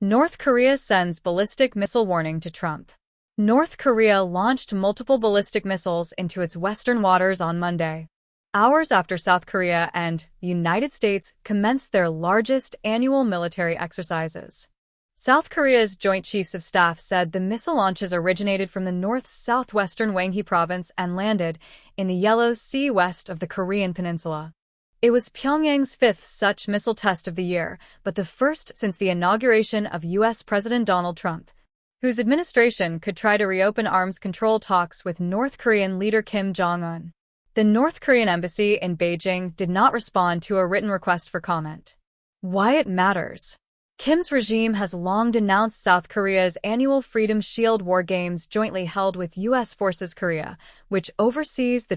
North Korea sends ballistic missile warning to Trump. North Korea launched multiple ballistic missiles into its western waters on Monday, hours after South Korea and the United States commenced their largest annual military exercises. South Korea's Joint Chiefs of Staff said the missile launches originated from the north's southwestern Gyeonggi province and landed in the Yellow Sea west of the Korean peninsula. It was Pyongyang's fifth such missile test of the year, but the first since the inauguration of U.S. President Donald Trump, whose administration could try to reopen arms control talks with North Korean leader Kim Jong-un. The North Korean embassy in Beijing did not respond to a written request for comment. Why it matters. Kim's regime has long denounced South Korea's annual Freedom Shield War Games jointly held with U.S. Forces Korea, which oversees the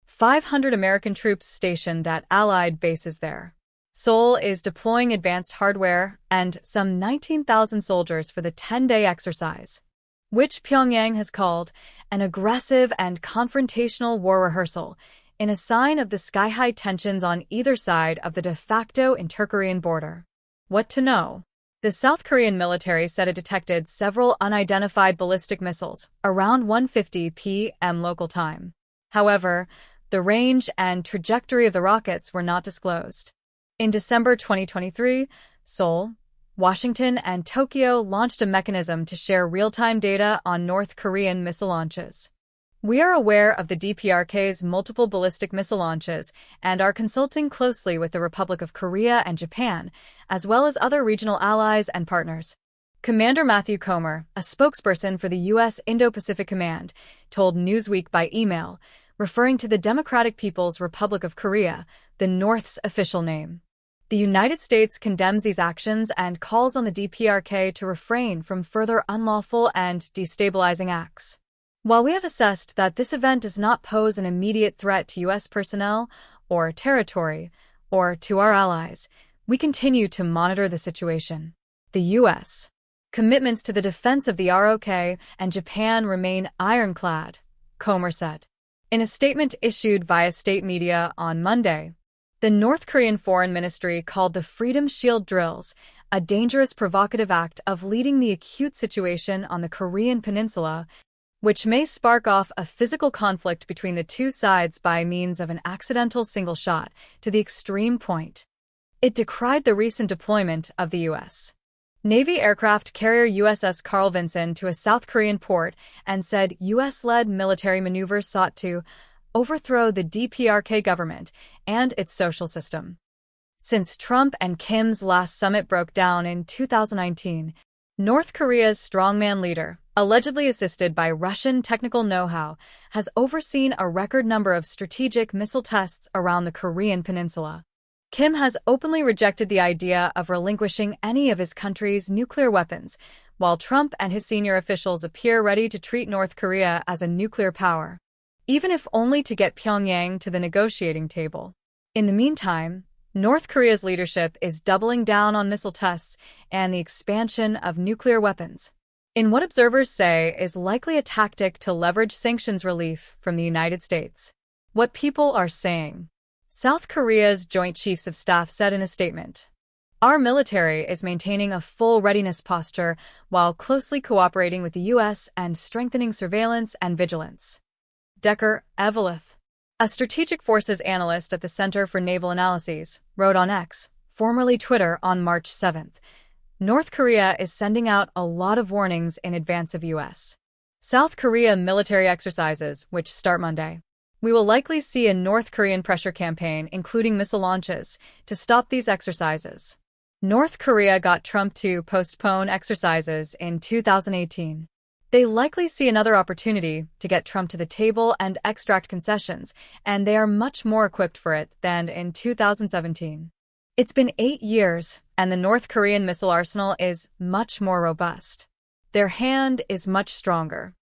500 American troops stationed at Allied bases there. Seoul is deploying advanced hardware and some 19,000 soldiers for the 10-day exercise, which Pyongyang has called an aggressive and confrontational war rehearsal in a sign of the sky-high tensions on either side of the de facto inter-Korean border. What to know? The South Korean military said it detected several unidentified ballistic missiles around 1:50 p.m. local time. However, the range and trajectory of the rockets were not disclosed. In December 2023, Seoul, Washington, and Tokyo launched a mechanism to share real-time data on North Korean missile launches. We are aware of the DPRK's multiple ballistic missile launches and are consulting closely with the Republic of Korea and Japan, as well as other regional allies and partners. Commander Matthew Comer, a spokesperson for the U.S. Indo-Pacific Command, told Newsweek by email, referring to the Democratic People's Republic of Korea, the North's official name. The United States condemns these actions and calls on the DPRK to refrain from further unlawful and destabilizing acts. While we have assessed that this event does not pose an immediate threat to U.S. personnel or territory or to our allies, we continue to monitor the situation. The U.S. commitments to the defense of the ROK and Japan remain ironclad, Comer said. In a statement issued via state media on Monday, the North Korean Foreign Ministry called the Freedom Shield drills a dangerous provocative act of leading the acute situation on the Korean peninsula, which may spark off a physical conflict between the two sides by means of an accidental single shot, to the extreme point. It decried the recent deployment of the U.S. Navy aircraft carrier USS Carl Vinson to a South Korean port and said U.S.-led military maneuvers sought to overthrow the DPRK government and its social system. Since Trump and Kim's last summit broke down in 2019, North Korea's strongman leader, allegedly assisted by Russian technical know-how, has overseen a record number of strategic missile tests around the Korean peninsula. Kim has openly rejected the idea of relinquishing any of his country's nuclear weapons, while Trump and his senior officials appear ready to treat North Korea as a nuclear power, even if only to get Pyongyang to the negotiating table. In the meantime, North Korea's leadership is doubling down on missile tests and the expansion of nuclear weapons, in what observers say is likely a tactic to leverage sanctions relief from the United States. What people are saying. South Korea's Joint Chiefs of Staff said in a statement, "Our military is maintaining a full readiness posture while closely cooperating with the U.S. and strengthening surveillance and vigilance." Decker Eveleth, a strategic forces analyst at the Center for Naval Analyses, wrote on X, formerly Twitter, on March 7th, "North Korea is sending out a lot of warnings in advance of U.S. South Korea military exercises, which start Monday. We will likely see a North Korean pressure campaign, including missile launches, to stop these exercises." North Korea got Trump to postpone exercises in 2018. They likely see another opportunity to get Trump to the table and extract concessions, and they are much more equipped for it than in 2017. It's been 8 years, and the North Korean missile arsenal is much more robust. Their hand is much stronger.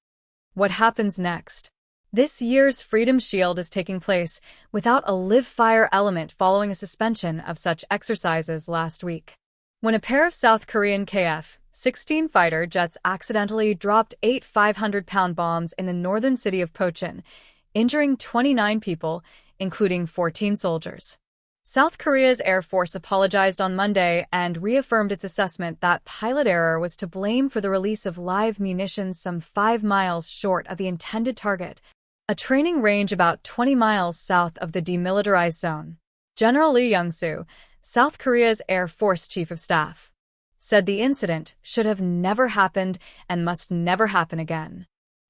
What happens next? This year's Freedom Shield is taking place without a live-fire element following a suspension of such exercises last week, when a pair of South Korean KF-16 fighter jets accidentally dropped 8 500-pound bombs in the northern city of Pocheon, injuring 29 people, including 14 soldiers. South Korea's Air Force apologized on Monday and reaffirmed its assessment that pilot error was to blame for the release of live munitions some 5 miles short of the intended target, a training range about 20 miles south of the demilitarized zone. General Lee Young-soo, South Korea's Air Force Chief of Staff, said the incident should have never happened and must never happen again.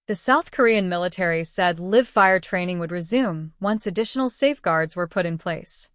The South Korean military said live-fire training would resume once additional safeguards were put in place.